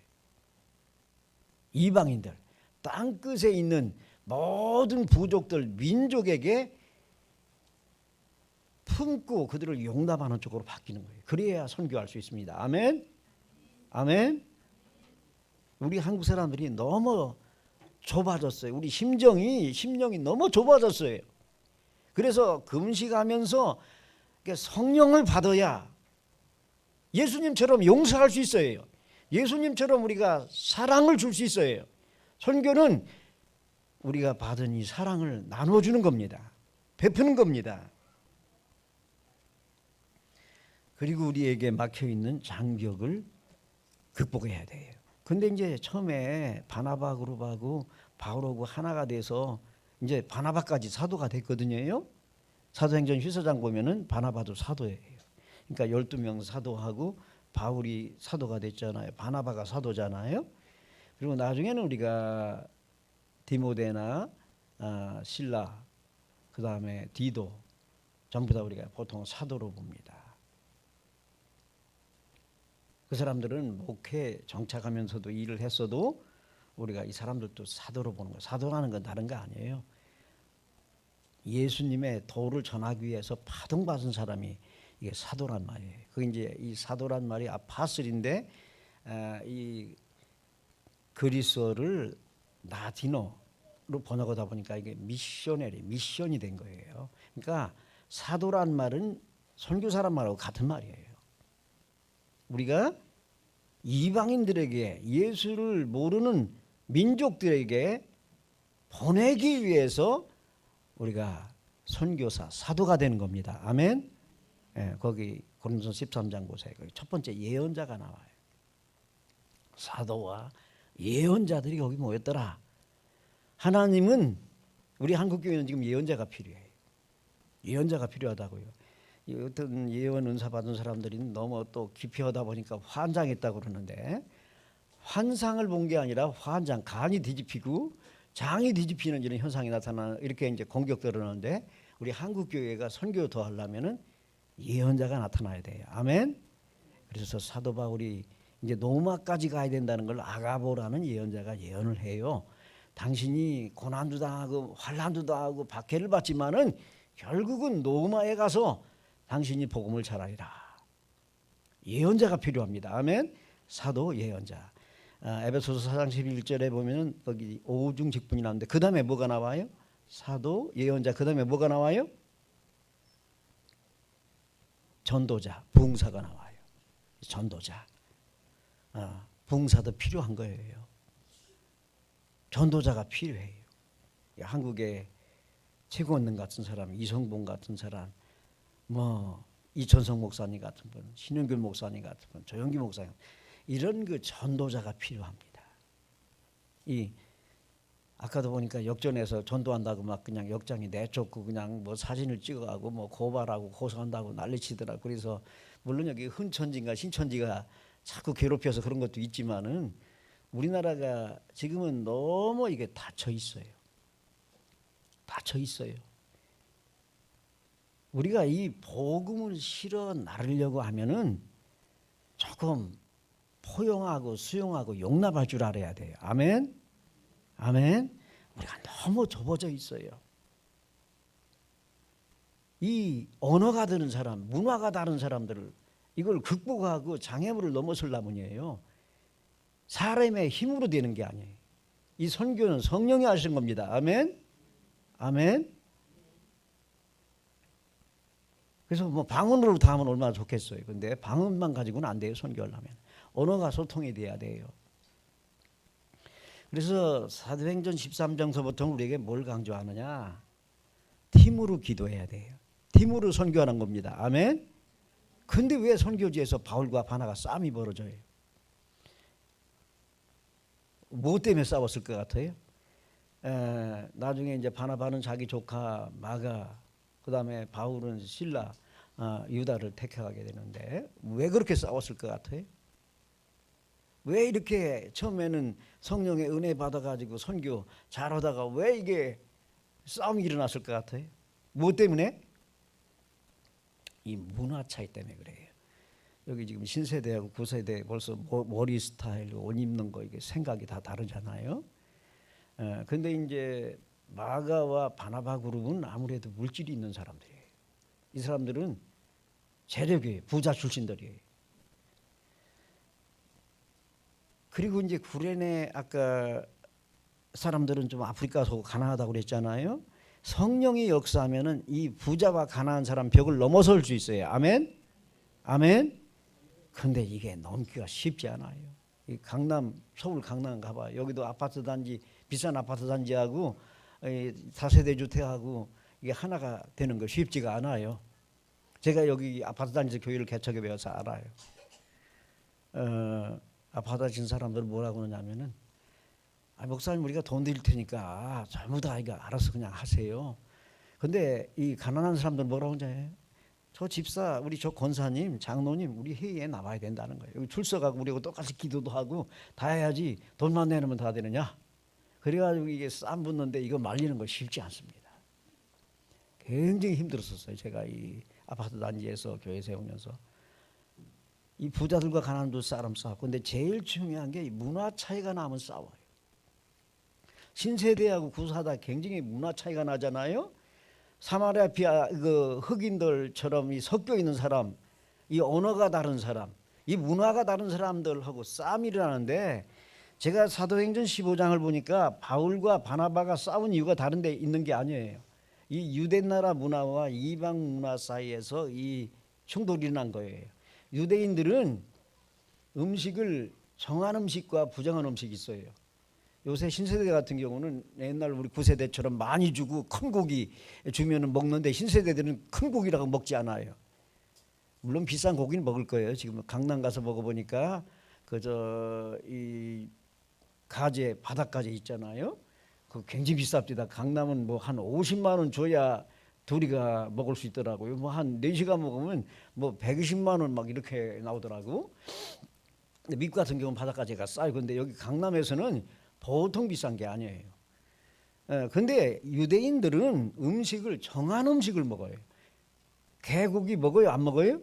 이방인들, 땅끝에 있는 모든 부족들, 민족에게 품고 그들을 용납하는 쪽으로 바뀌는 거예요. 그래야 선교할 수 있습니다. 아멘. 아멘. 우리 한국 사람들이 너무 좁아졌어요. 우리 심령이 너무 좁아졌어요. 그래서 금식하면서 성령을 받아야 예수님처럼 용서할 수 있어요. 예수님처럼 우리가 사랑을 줄 수 있어요. 선교는 우리가 받은 이 사랑을 나눠주는 겁니다. 베푸는 겁니다. 그리고 우리에게 막혀있는 장벽을 극복해야 돼요. 근데 이제 처음에 바나바 그룹하고 바울하고 하나가 돼서 이제 바나바까지 사도가 됐거든요. 사도행전 휘서장 보면은 바나바도 사도예요. 그러니까 12명 사도하고 바울이 사도가 됐잖아요. 바나바가 사도잖아요. 그리고 나중에는 우리가 디모데나 실라, 그 다음에 디도 전부 다 우리가 보통 사도로 봅니다. 그 사람들은 목회 정착하면서도 일을 했어도 우리가 이 사람들도 사도로 보는 거예요. 사도라는 건 다른 거 아니에요. 예수님의 도를 전하기 위해서 파동받은 사람이 이게 사도란 말이에요. 그 이제 이 사도란 말이 아파슬인데 이 그리스어를 라틴어로 번역하다 보니까 이게 미션이 된 거예요. 그러니까 사도란 말은 선교사란 말하고 같은 말이에요. 우리가 이방인들에게, 예수를 모르는 민족들에게 보내기 위해서 우리가 선교사, 사도가 되는 겁니다. 아멘. 예, 거기 고린도서 13장 보세요. 거기 첫 번째 예언자가 나와요. 사도와 예언자들이 거기 모였더라. 하나님은, 우리 한국교회는 지금 예언자가 필요해요. 예언자가 필요하다고요. 어떤 예언 은사 받은 사람들이 너무 또 깊이 하다 보니까 환장했다고 그러는데, 환상을 본 게 아니라 환장, 간이 뒤집히고 장이 뒤집히는 이런 현상이 나타나, 이렇게 이제 공격들을 하는데, 우리 한국 교회가 선교 더 하려면은 예언자가 나타나야 돼요. 아멘. 그래서 사도 바울이 이제 로마까지 가야 된다는 걸 아가보라는 예언자가 예언을 해요. 당신이 고난도 당하고 환난도 당하고 박해를 받지만은 결국은 로마에 가서 당신이 복음을 전하리라. 예언자가 필요합니다. 아멘. 사도 예언자. 에베소서 4장 11절에 보면은 거기 오중 직분이 나오는데 그 다음에 뭐가 나와요? 사도 예언자. 그 다음에 뭐가 나와요? 전도자, 부흥사가 나와요. 전도자. 부흥사도 필요한 거예요. 전도자가 필요해요. 한국에 최고원능 같은 사람, 이성봉 같은 사람, 뭐 이천성 목사님 같은 분, 신윤균 목사님 같은 분, 조영기 목사님, 이런 그 전도자가 필요합니다. 이 아까도 보니까 역전해서 전도한다고 막 그냥 역장이 내쫓고 그냥 뭐 사진을 찍어가고 뭐 고발하고 고소한다고 난리치더라고. 그래서 물론 여기 흔천지인가 신천지가 자꾸 괴롭혀서 그런 것도 있지만은 우리나라가 지금은 너무 이게 닫혀 있어요. 닫혀 있어요. 우리가 이 복음을 실어 나르려고 하면은 조금 포용하고 수용하고 용납할 줄 알아야 돼요. 아멘. 아멘. 우리가 너무 좁아져 있어요. 이 언어가 다른 사람, 문화가 다른 사람들을 이걸 극복하고 장애물을 넘어서려면이에요. 사람의 힘으로 되는 게 아니에요. 이 선교는 성령이 하신 겁니다. 아멘. 아멘. 그래서 뭐 방언으로 다 하면 얼마나 좋겠어요. 근데 방언만 가지고는 안 돼요. 선교하려면 언어가 소통이 돼야 돼요. 그래서 사도행전 13장서부터 우리에게 뭘 강조하느냐? 팀으로 기도해야 돼요. 팀으로 선교하는 겁니다. 아멘. 근데 왜 선교지에서 바울과 바나가 싸움이 벌어져요? 뭐 때문에 싸웠을 것 같아요? 나중에 이제 바나바는 자기 조카 마가, 그 다음에 바울은 실라, 유다를 택하게 되는데 왜 그렇게 싸웠을 것 같아요? 왜 이렇게 처음에는 성령의 은혜 받아가지고 선교 잘하다가 왜 이게 싸움이 일어났을 것 같아요? 뭐 때문에? 이 문화 차이 때문에 그래요. 여기 지금 신세대하고 구세대 벌써 머리 스타일, 옷 입는 거 이게 생각이 다 다르잖아요. 근데 이제 마가와 바나바 그룹은 아무래도 물질이 있는 사람들이에요. 이 사람들은 재력이에요. 부자 출신들이에요. 그리고 이제 구레네 아까 사람들은 좀 아프리카 속 가난하다고 그랬잖아요. 성령이 역사하면은 이 부자와 가난한 사람 벽을 넘어설 수 있어요. 아멘. 아멘. 근데 이게 넘기가 쉽지 않아요. 이 강남, 서울 강남 가봐. 여기도 아파트 단지, 비싼 아파트 단지하고 다세대 주택하고 이게 하나가 되는 거 쉽지가 않아요. 제가 여기 아파트 단지에서 교회를 개척해 배워서 알아요. 아파트 진 사람들은 뭐라고 하냐면은, 목사님 우리가 돈 드릴 테니까 전부 다 이거 알아서 그냥 하세요. 근데 이 가난한 사람들은 뭐라고 하냐? 저 집사, 우리 저 권사님, 장로님, 우리 회의에 나와야 된다는 거예요. 여기 출석하고 우리하고 똑같이 기도도 하고 다 해야지 돈만 내놓으면 다 되느냐? 그래가지고 이게 싸움 붙는데 이거 말리는 거 쉽지 않습니다. 굉장히 힘들었었어요. 제가 이 아파트 단지에서 교회 세우면서 이 부자들과 가난한 사람 싸웠고, 근데 제일 중요한 게 문화 차이가 나면 싸워요. 신세대하고 구사다 굉장히 문화 차이가 나잖아요. 사마리아 그 흑인들처럼 이 섞여 있는 사람, 이 언어가 다른 사람, 이 문화가 다른 사람들하고 싸움이 일어나는데, 제가 사도행전 15장을 보니까 바울과 바나바가 싸운 이유가 다른 데 있는 게 아니에요. 이 유대 나라 문화와 이방 문화 사이에서 이 충돌이 일어난 거예요. 유대인들은 음식을 정한 음식과 부정한 음식이 있어요. 요새 신세대 같은 경우는 옛날 우리 구세대처럼 많이 주고 큰 고기 주면은 먹는데, 신세대들은 큰 고기라고 먹지 않아요. 물론 비싼 고기는 먹을 거예요. 지금 강남 가서 먹어보니까 그저 이 가재, 바닷가재 있잖아요. 그 굉장히 비쌉니다. 강남은 뭐 한 50만 원 줘야 둘이가 먹을 수 있더라고요. 뭐 한 4시간 먹으면 뭐 120만 원 막 이렇게 나오더라고. 근데 미국 같은 경우는 바닷가재가 싸요. 근데 여기 강남에서는 보통 비싼 게 아니에요. 근데 유대인들은 음식을 정한 음식을 먹어요. 개고기 먹어요? 안 먹어요?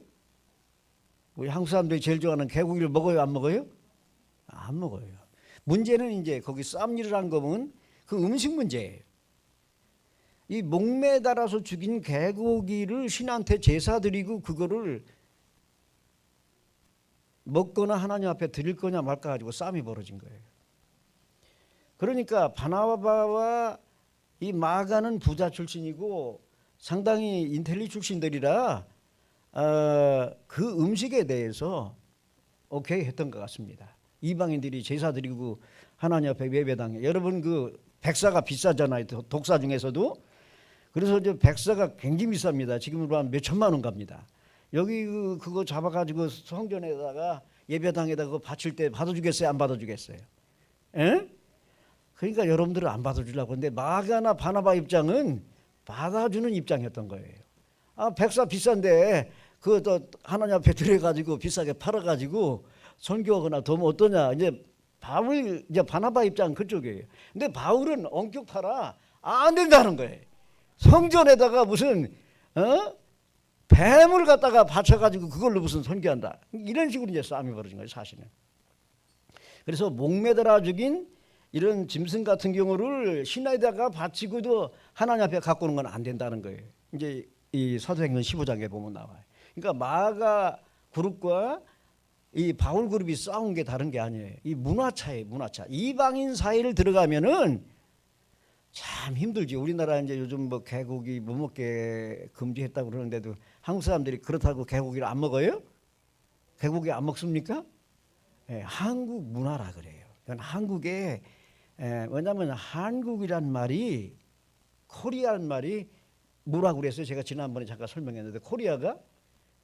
우리 한국 사람들이 제일 좋아하는 개고기를 먹어요? 안 먹어요? 안 먹어요. 문제는 이제 거기 싸움 일어난 거면 그 음식 문제예요. 이 목매달아서 죽인 개고기를 신한테 제사 드리고 그거를 먹거나 하나님 앞에 드릴 거냐 말까 가지고 싸움이 벌어진 거예요. 그러니까 바나바와 이 마가는 부자 출신이고 상당히 인텔리 출신들이라 그 음식에 대해서 오케이 했던 것 같습니다. 이방인들이 제사 드리고 하나님 앞에 예배당에, 여러분 그 백사가 비싸잖아요. 독사 중에서도. 그래서 이제 백사가 굉장히 비쌉니다. 지금으로 한 몇 천만 원 갑니다. 여기 그거 잡아가지고 성전에다가 예배당에다가 그거 바칠 때 받아주겠어요? 안 받아주겠어요? 에? 그러니까 여러분들은 안 받아주려고 하는데, 마가나 바나바 입장은 받아주는 입장이었던 거예요. 백사 비싼데 그거 하나님 앞에 들여가지고 비싸게 팔아가지고 선교하거나 도면 어떠냐. 이제 바나바 입장은 그쪽이에요. 근데 바울은 엄격 팔아 안 된다는 거예요. 성전에다가 무슨 뱀을 갖다가 바쳐가지고 그걸로 무슨 선교한다. 이런 식으로 이제 싸움이 벌어진 거예요, 사실은. 그래서 목매달아 죽인 이런 짐승 같은 경우를 신에다가 바치고도 하나님 앞에 갖고 오는 건 안 된다는 거예요. 이제 이 사도행전 15장에 보면 나와요. 그러니까 마가 그룹과 이 바울 그룹이 싸운 게 다른 게 아니에요. 이 문화차예요, 문화차. 이방인 사이를 들어가면은 참 힘들지. 우리나라 이제 요즘 뭐 개고기 못 먹게 금지했다고 그러는데도 한국 사람들이 그렇다고 개고기를 안 먹어요? 개고기 안 먹습니까? 예, 한국 문화라 그래요. 한국에 왜냐하면 한국이란 말이 코리아란 말이 뭐라고 그랬어요? 제가 지난번에 잠깐 설명했는데 코리아가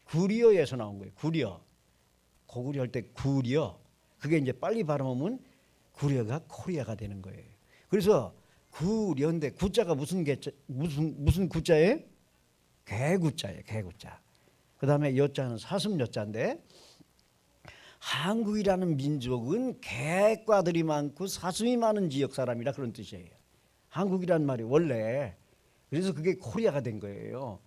구리어에서 나온 거예요. 구리어. 고구려 할 때 구리어. 그게 이제 빨리 발음하면 구리어가 코리아가 되는 거예요. 그래서 구려인데 구자가 무슨 구자예요? 개구자예요. 개구자. 그다음에 여자는 사슴 여자인데 한국이라는 민족은 개과들이 많고 사슴이 많은 지역 사람이라 그런 뜻이에요. 한국이란 말이 원래 그래서 그게 코리아가 된 거예요.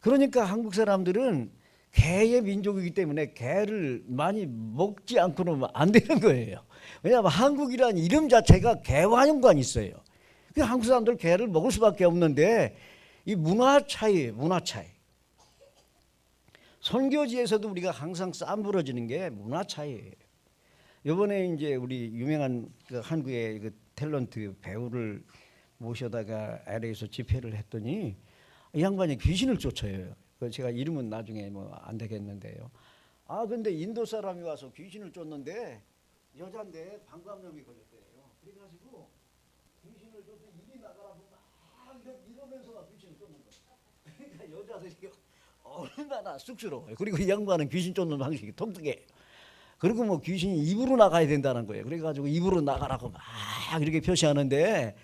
그러니까 한국 사람들은 개의 민족이기 때문에 개를 많이 먹지 않고는 안 되는 거예요. 왜냐하면 한국이라는 이름 자체가 개와 연관이 있어요. 한국 사람들 개를 먹을 수밖에 없는데 이 문화 차이예요. 문화 차이. 선교지에서도 우리가 항상 싸움 벌어지는 게 문화 차이예요. 이번에 이제 우리 유명한 그 한국의 그 탤런트 배우를 모셔다가 LA에서 집회를 했더니 이 양반이 귀신을 쫓아요. 제가 이름은 나중에 뭐 안 되겠는데요. 아 근데 인도 사람이 와서 귀신을 쫓는데 여자인데 방광염이 걸렸대요. 그래가지고 귀신을 쫓아 입이 나가라고 막 이러면서 막 귀신을 쫓는 거예요. 그러니까 여자들이 얼마나 쑥스러워요. 그리고 이 양반은 귀신 쫓는 방식이 독특해요. 그리고 뭐 귀신이 입으로 나가야 된다는 거예요. 그래가지고 입으로 나가라고 막 이렇게 표시하는데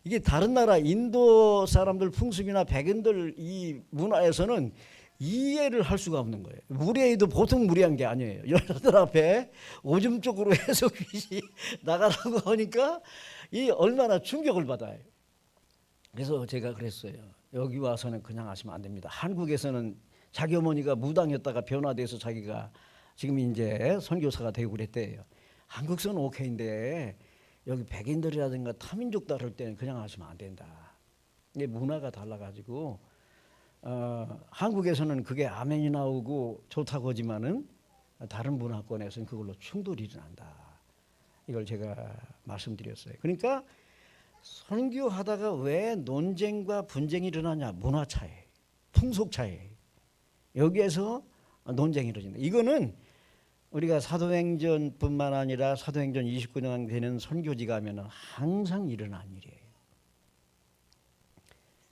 이게 다른 나라 인도 사람들 풍습이나 백인들 이 문화에서는 이해를 할 수가 없는 거예요. 무례해도 보통 무례한 게 아니에요. 여자들 앞에 오줌 쪽으로 해서 귀신이 나가라고 하니까 이 얼마나 충격을 받아요. 그래서 제가 그랬어요. 여기 와서는 그냥 하시면 안 됩니다. 한국에서는 자기 어머니가 무당이었다가 변화돼서 자기가 지금 이제 선교사가 되고 그랬대요. 한국서는 오케이인데 여기 백인들이라든가 타민족 다룰 때는 그냥 하시면 안 된다. 이게 문화가 달라가지고 한국에서는 그게 아멘이 나오고 좋다고 하지만은 다른 문화권에서는 그걸로 충돌이 일어난다. 이걸 제가 말씀드렸어요. 그러니까 선교하다가 왜 논쟁과 분쟁이 일어나냐? 문화 차이, 풍속 차이. 여기에서 논쟁이 일어난다. 이거는 우리가 사도행전뿐만 아니라 사도행전 29년 되는 선교지 가면은 항상 일어난 일이에요.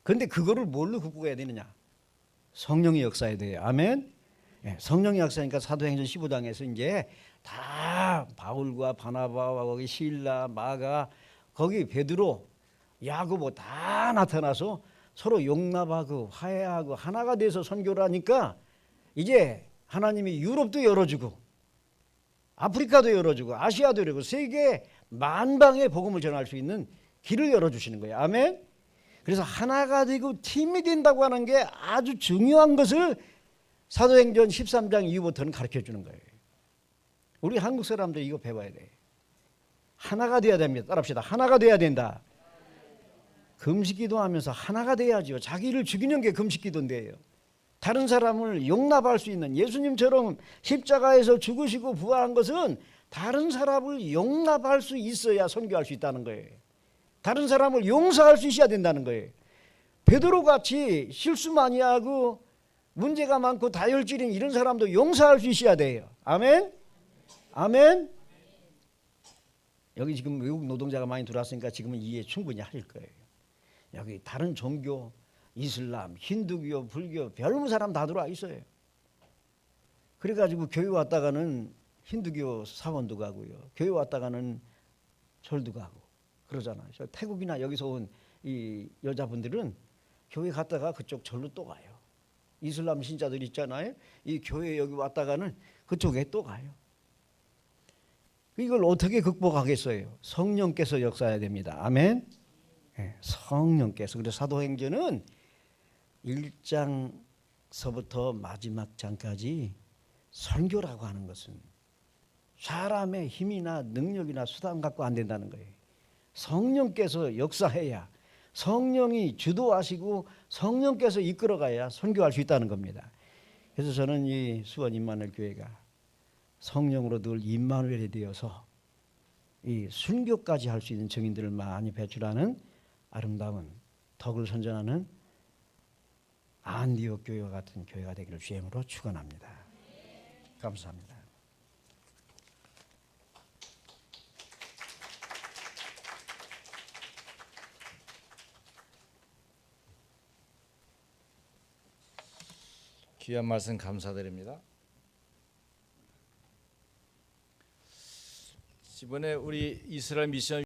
그런데 그거를 뭘로 극복해야 되느냐? 성령의 역사에 대해. 아멘. 네, 성령의 역사니까 사도행전 15장에서 이제 다 바울과 바나바와 거기 실라, 마가, 거기 베드로, 야고보 다 나타나서 서로 용납하고 화해하고 하나가 돼서 선교를 하니까 이제 하나님이 유럽도 열어주고 아프리카도 열어주고 아시아도 열어주고 세계 만방에 복음을 전할 수 있는 길을 열어주시는 거예요. 아멘. 그래서 하나가 되고 팀이 된다고 하는 게 아주 중요한 것을 사도행전 13장 이후부터는 가르쳐주는 거예요. 우리 한국 사람들 이거 배워야 돼. 하나가 돼야 됩니다. 따라합시다. 하나가 돼야 된다. 금식기도 하면서 하나가 돼야죠. 자기를 죽이는 게 금식기도인데요. 다른 사람을 용납할 수 있는 예수님처럼 십자가에서 죽으시고 부활한 것은 다른 사람을 용납할 수 있어야 선교할 수 있다는 거예요. 다른 사람을 용서할 수 있어야 된다는 거예요. 베드로같이 실수 많이 하고 문제가 많고 다혈질인 이런 사람도 용서할 수 있어야 돼요. 아멘. 아멘. 여기 지금 외국 노동자가 많이 들어왔으니까 지금은 이해 충분히 하실 거예요. 여기 다른 종교, 이슬람, 힌두교, 불교 별무 사람 다 들어와 있어요. 그래가지고 교회 왔다가는 힌두교 사원도 가고요. 교회 왔다가는 절도 가고 그러잖아요. 태국이나 여기서 온 이 여자분들은 교회 갔다가 그쪽 절로 또 가요. 이슬람 신자들 있잖아요. 이 교회 여기 왔다가는 그쪽에 또 가요. 이걸 어떻게 극복하겠어요? 성령께서 역사해야 됩니다. 아멘. 예, 성령께서. 그래서 사도행전은 1장서부터 마지막 장까지 선교라고 하는 것은 사람의 힘이나 능력이나 수단 갖고 안 된다는 거예요. 성령께서 역사해야, 성령이 주도하시고 성령께서 이끌어가야 선교할 수 있다는 겁니다. 그래서 저는 이 수원 임마누엘 교회가 성령으로 늘 임마누엘이 되어서 이 순교까지 할 수 있는 증인들을 많이 배출하는 아름다운 덕을 선전하는 안디옥 교회와 같은 교회가 되기를 주임으로 축원합니다. 감사합니다. 귀한 말씀 감사드립니다. 이번에 우리 이스라엘 미션